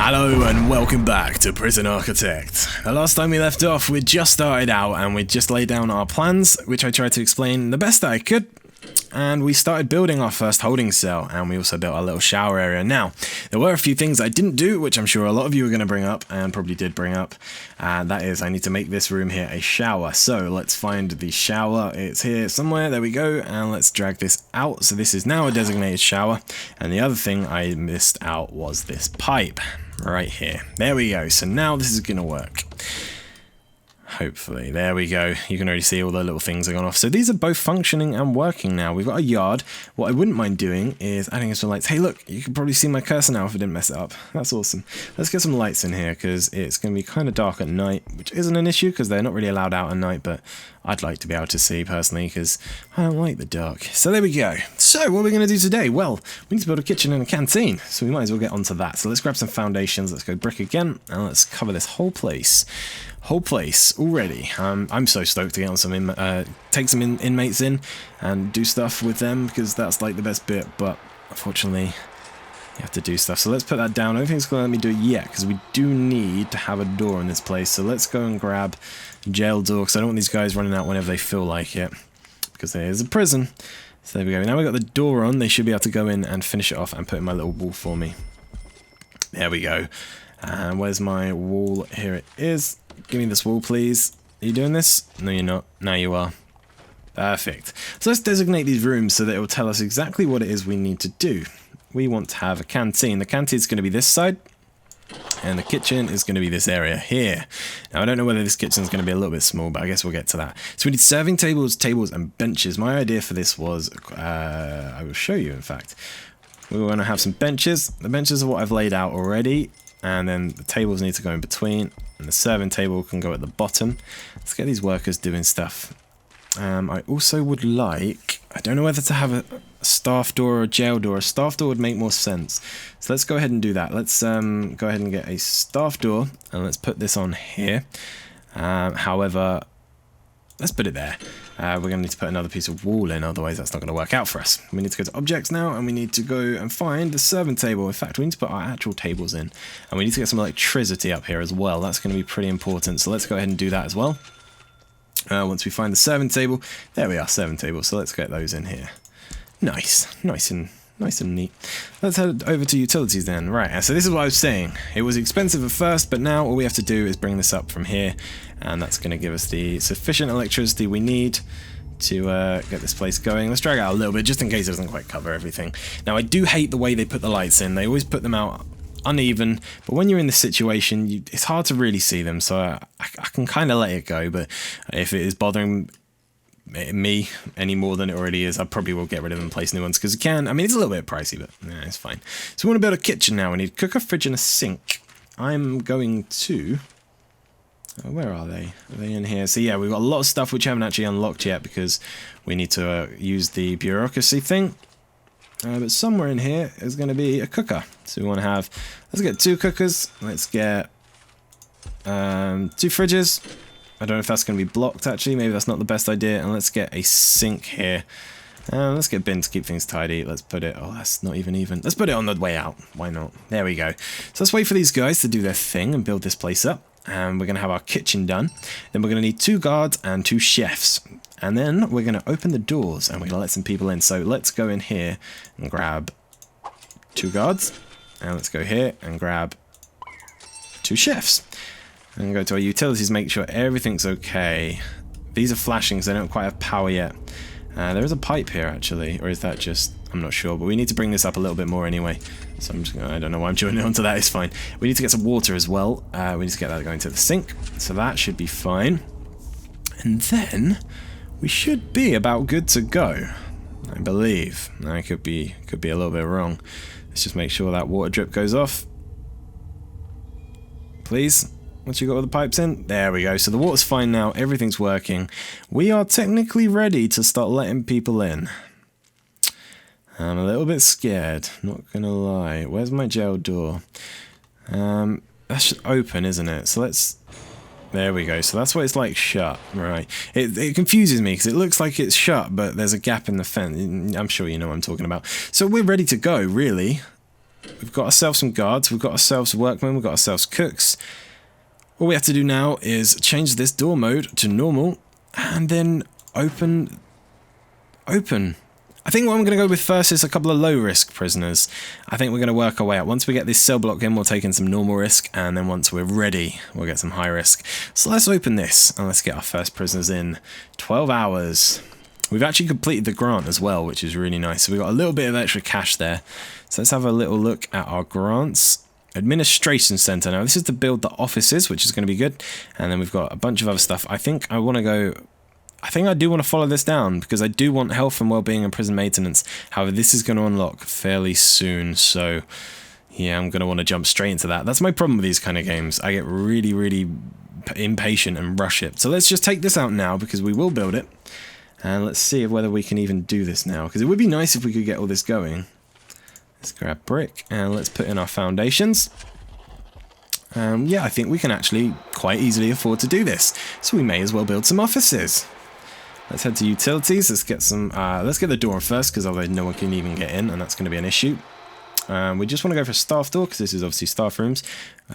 Hello and welcome back to Prison Architect. The last time we left off, we'd just started out and we'd just laid down our plans, which I tried to explain the best that I could. And we started building our first holding cell, and we also built our little shower area. Now, there were a few things I didn't do, which I'm sure a lot of you are going to bring up, and probably did bring up. That is, I need to make this room here a shower. So let's find the shower. It's here somewhere. There we go. And let's drag this out. So this is now a designated shower. And the other thing I missed out was this pipe right here. There we go. So now this is going to work. Hopefully. There we go. You can already see all the little things are gone off. So these are both functioning and working now. We've got a yard. What I wouldn't mind doing is adding some lights. Hey, look, you can probably see my cursor now if I didn't mess it up. That's awesome. Let's get some lights in here because it's going to be kind of dark at night, which isn't an issue because they're not really allowed out at night, but I'd like to be able to see personally because I don't like the dark. So there we go. So what are we going to do today? Well, we need to build a kitchen and a canteen, so we might as well get onto that. So let's grab some foundations. Let's go brick again, and let's cover this whole place. Whole place already. I'm so stoked to get on some take some inmates in and do stuff with them because that's like the best bit, but unfortunately you have to do stuff. So let's put that down. I don't think it's going to let me do it yet because we do need to have a door in this place. So let's go and grab a jail door because I don't want these guys running out whenever they feel like it because there is a prison. So there we go. Now we've got the door on. They should be able to go in and finish it off and put in my little wall for me. There we go. And where's my wall? Here it is. Give me this wall, please. Are you doing this? No, you're not. Now you are. Perfect. So let's designate these rooms so that it will tell us exactly what it is we need to do. We want to have a canteen. The canteen is going to be this side, and the kitchen is going to be this area here. Now, I don't know whether this kitchen is going to be a little bit small, but I guess we'll get to that. So we need serving tables, and benches. My idea for this was, I will show you, in fact. We want to have some benches. The benches are what I've laid out already, and then the tables need to go in between. And the serving table can go at the bottom. Let's get these workers doing stuff. I also would like, I don't know whether to have a staff door or a jail door. A staff door would make more sense. So let's go ahead and do that. Let's go ahead and get a staff door and let's put this on here. However, let's put it there. We're going to need to put another piece of wall in, otherwise that's not going to work out for us. We need to go to objects now, and we need to go and find the serving table. In fact, we need to put our actual tables in, and we need to get some electricity up here as well. That's going to be pretty important, so let's go ahead and do that as well. Once we find the serving table, there we are, serving table, so let's get those in here. Nice and neat. Let's head over to utilities then. Right, so this is what I was saying. It was expensive at first, but now all we have to do is bring this up from here, and that's going to give us the sufficient electricity we need to get this place going. Let's drag it out a little bit, just in case it doesn't quite cover everything. Now, I do hate the way they put the lights in. They always put them out uneven, but when you're in this situation, it's hard to really see them, so I can kind of let it go, but if it is bothering me any more than it already is, I probably will get rid of them and place new ones because it can. I mean, it's a little bit pricey, but yeah, it's fine. So we want to build a kitchen now. We need a cooker, fridge, and a sink. I'm going to... where are they? Are they in here? So yeah, we've got a lot of stuff which I haven't actually unlocked yet because we need to use the bureaucracy thing. But somewhere in here is going to be a cooker. So we want to have... let's get 2 cookers. Let's get 2 fridges. I don't know if that's going to be blocked, actually. Maybe that's not the best idea. And let's get a sink here. Let's get a bin to keep things tidy. Let's put it... oh, that's not even. Let's put it on the way out. Why not? There we go. So let's wait for these guys to do their thing and build this place up. And we're going to have our kitchen done. Then we're going to need 2 guards and 2 chefs. And then we're going to open the doors and we're going to let some people in. So let's go in here and grab 2 guards. And let's go here and grab 2 chefs. And go to our utilities, make sure everything's okay. These are flashing, so they don't quite have power yet. There is a pipe here, actually, or is that just... I'm not sure, but we need to bring this up a little bit more anyway. So I'm just gonna, I don't know why I'm joining onto that, it's fine. We need to get some water as well. We need to get that going to the sink, so that should be fine. And then we should be about good to go, I believe. I could be a little bit wrong. Let's just make sure that water drip goes off. Please. Once you got all the pipes in, there we go. So the water's fine now, everything's working. We are technically ready to start letting people in. I'm a little bit scared, not gonna lie. Where's my jail door? That's open, isn't it? So let's... there we go. So that's what it's like shut, right? It confuses me because it looks like it's shut, but there's a gap in the fence. I'm sure you know what I'm talking about. So we're ready to go, really. we've got ourselves some guards, we've got ourselves workmen, we've got ourselves cooks. All we have to do now is change this door mode to normal, and then open. I think what I'm going to go with first is a couple of low-risk prisoners. I think we're going to work our way up. Once we get this cell block in, we'll take in some normal risk, and then once we're ready, we'll get some high risk. So let's open this, and let's get our first prisoners in. 12 hours. We've actually completed the grant as well, which is really nice. So we've got a little bit of extra cash there. So let's have a little look at our grants. Administration Center. Now, this is to build the offices, which is going to be good. And then we've got a bunch of other stuff. I think I do want to follow this down because I do want health and well-being and prison maintenance. However, this is going to unlock fairly soon, so yeah, I'm going to want to jump straight into that. That's my problem with these kind of games. I get really, really impatient and rush it. So let's just take this out now because we will build it. And let's see whether we can even do this now, because it would be nice if we could get all this going. Let's grab brick and let's put in our foundations. Yeah, I think we can actually quite easily afford to do this. So we may as well build some offices. Let's head to utilities. Let's get some. Let's get the door on first, because otherwise no one can even get in, and that's going to be an issue. We just want to go for a staff door, because this is obviously staff rooms.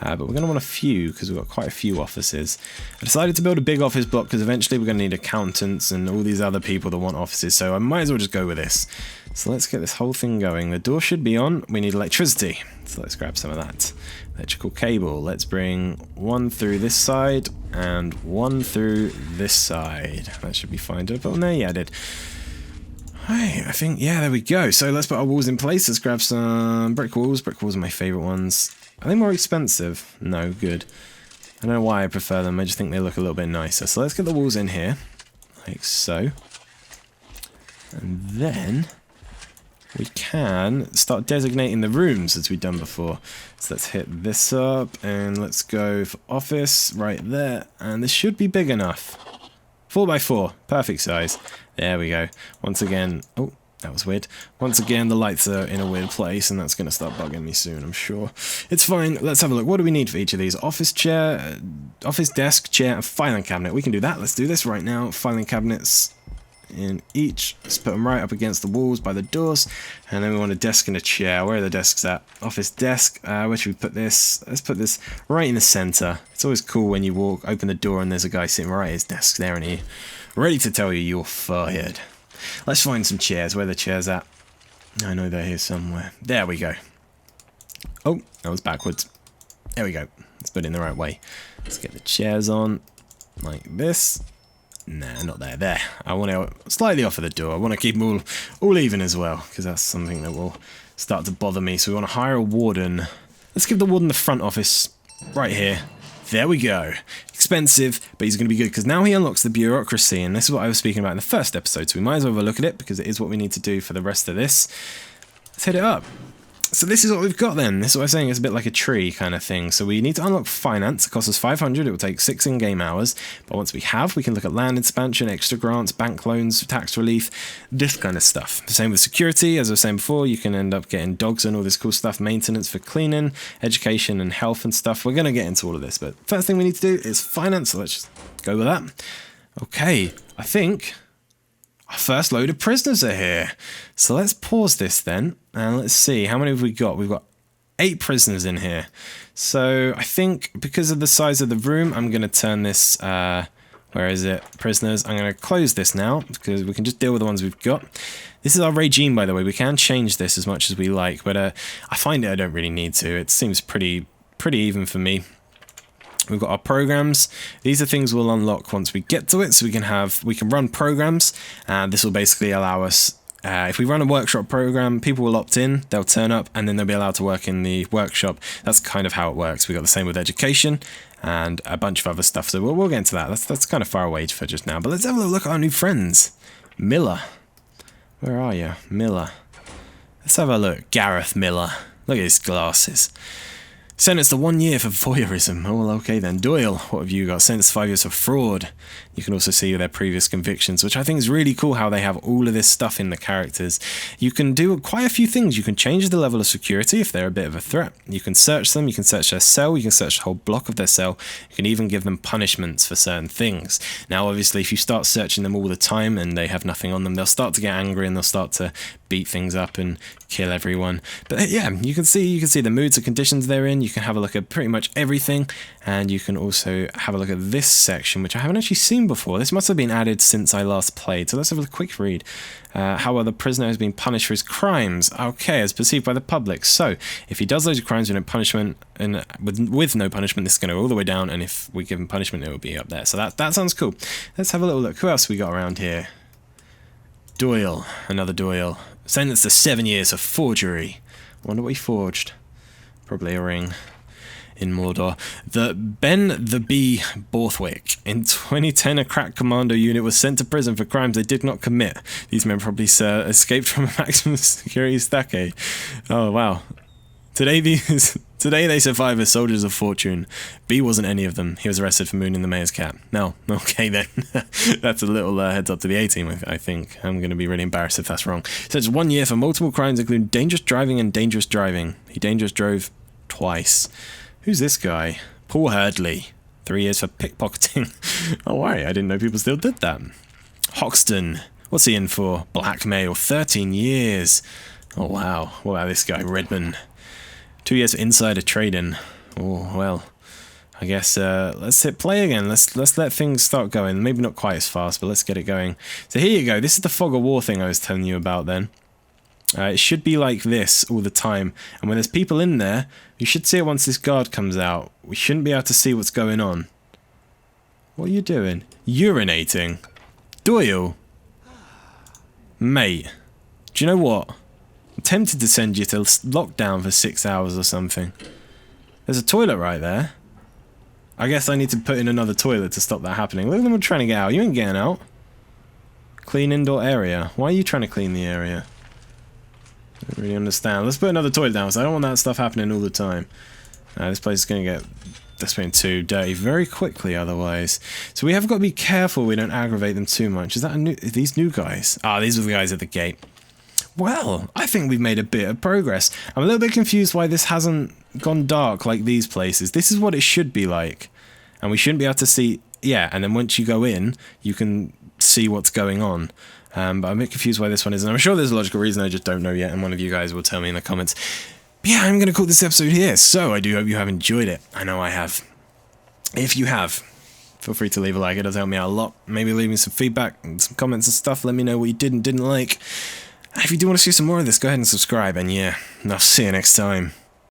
But we're going to want a few, because we've got quite a few offices. I decided to build a big office block, because eventually we're going to need accountants and all these other people that want offices. So I might as well just go with this. So let's get this whole thing going. The door should be on. We need electricity. So let's grab some of that. Electrical cable. Let's bring one through this side and one through this side. That should be fine. Did I put on there? Yeah, I did. Hey, I think, yeah, there we go. So let's put our walls in place. Let's grab some brick walls. Brick walls are my favourite ones. Are they more expensive? No, good. I don't know why I prefer them. I just think they look a little bit nicer. So let's get the walls in here, like so. And then we can start designating the rooms as we've done before. So let's hit this up and let's go for office right there. And this should be big enough. 4x4, perfect size. There we go. Once again, oh, that was weird. Once again, the lights are in a weird place, and that's going to start bugging me soon, I'm sure. It's fine. Let's have a look. What do we need for each of these? Office chair, office desk, chair, and filing cabinet. We can do that. Let's do this right now. Filing cabinets in each. Let's put them right up against the walls by the doors. And then we want a desk and a chair. Where are the desks at? Office desk. Where should we put this? Let's put this right in the center. It's always cool when you open the door and there's a guy sitting right at his desk there and he ready to tell you you're fired. Let's find some chairs. Where are the chairs at? I know they're here somewhere. There we go. Oh, that was backwards. There we go. Let's put it in the right way. Let's get the chairs on like this. Nah, not there. There. I want to slightly off of the door. I want to keep them all even as well, because that's something that will start to bother me. So we want to hire a warden. Let's give the warden the front office right here. There we go. Expensive, but he's going to be good, because now he unlocks the bureaucracy, and this is what I was speaking about in the first episode, so we might as well have a look at it, because it is what we need to do for the rest of this. Let's hit it up. So this is what we've got then. This is what I'm saying. It's a bit like a tree kind of thing. So we need to unlock finance. It costs us 500. It will take 6 in-game hours. But once we can look at land expansion, extra grants, bank loans, tax relief, this kind of stuff. The same with security. As I was saying before, you can end up getting dogs and all this cool stuff. Maintenance for cleaning, education and health and stuff. We're going to get into all of this. But first thing we need to do is finance. So let's just go with that. Okay. I think our first load of prisoners are here. So let's pause this then, and let's see, how many have we got? We've got 8 prisoners in here. So I think because of the size of the room, I'm going to turn this, where is it? Prisoners. I'm going to close this now, because we can just deal with the ones we've got. This is our regime, by the way. We can change this as much as we like, but I find I don't really need to. It seems pretty even for me. We've got our programs. These are things we'll unlock once we get to it, so we can run programs, and this will basically allow us, if we run a workshop program, people will opt in, they'll turn up, and then they'll be allowed to work in the workshop. That's kind of how it works. We got the same with education and a bunch of other stuff, so we'll get into that. That's kind of far away for just now, but let's have a look at our new friends. Miller. Where are you? Miller. Let's have a look. Gareth Miller. Look at his glasses. Sentenced to 1 year for voyeurism. Oh, well, okay then. Doyle, what have you got? Sentenced to 5 years for fraud. You can also see their previous convictions, which I think is really cool how they have all of this stuff in the characters. You can do quite a few things. You can change the level of security if they're a bit of a threat. You can search them. You can search their cell. You can search the whole block of their cell. You can even give them punishments for certain things. Now, obviously, if you start searching them all the time and they have nothing on them, they'll start to get angry and they'll start to beat things up and kill everyone. But yeah, you can see the moods and conditions they're in. You can have a look at pretty much everything, and you can also have a look at this section, which I haven't actually seen before. This must have been added since I last played, so let's have a quick read. How well the prisoner has been punished for his crimes. Okay, as perceived by the public. So if he does loads of crimes with no punishment, and with no punishment, this is going to go all the way down, and if we give him punishment, it will be up there. So that sounds cool. Let's have a little look. Who else we got around here? Doyle, another Doyle. Sentenced to 7 years for forgery. Wonder what he forged. Probably a ring in Mordor. The Ben the Bee Borthwick. In 2010, a crack commando unit was sent to prison for crimes they did not commit. These men probably escaped from a maximum security stockade. Oh, wow. Today they survive as soldiers of fortune. B wasn't any of them. He was arrested for mooning the mayor's cat. No. Okay then. That's a little heads up to the A-team, I think. I'm going to be really embarrassed if that's wrong. So it's 1 year for multiple crimes, including dangerous driving and dangerous driving. He dangerous drove twice. Who's this guy? Paul Hurdley. 3 years for pickpocketing. Oh, why? I didn't know people still did that. Hoxton. What's he in for? Blackmail. 13 years. Oh, wow. What about this guy? Redman. 2 years for insider trading. Oh, well, I guess let's hit play again. Let's let things start going. Maybe not quite as fast, but let's get it going. So here you go. This is the fog of war thing I was telling you about then. It should be like this all the time. And when there's people in there, you should see it once this guard comes out. We shouldn't be able to see what's going on. What are you doing? Urinating. Doyle. Mate. Do you know what? I'm tempted to send you to lockdown for 6 hours or something. There's a toilet right there. I guess I need to put in another toilet to stop that happening. Look at them trying to get out. You ain't getting out. Clean indoor area. Why are you trying to clean the area? I don't really understand. Let's put another toilet down, so I don't want that stuff happening all the time. This place is going to get too dirty very quickly otherwise. So we have got to be careful we don't aggravate them too much. Is that these new guys? Ah, these are the guys at the gate. Well, I think we've made a bit of progress. I'm a little bit confused why this hasn't gone dark like these places. This is what it should be like. And we shouldn't be able to see... Yeah, and then once you go in, you can see what's going on. But I'm a bit confused why this one isn't. I'm sure there's a logical reason, I just don't know yet, and one of you guys will tell me in the comments. But yeah, I'm going to call this episode here, so I do hope you have enjoyed it. I know I have. If you have, feel free to leave a like, it does help me out a lot. Maybe leave me some feedback and some comments and stuff, let me know what you did and didn't like. If you do want to see some more of this, go ahead and subscribe, and yeah, I'll see you next time.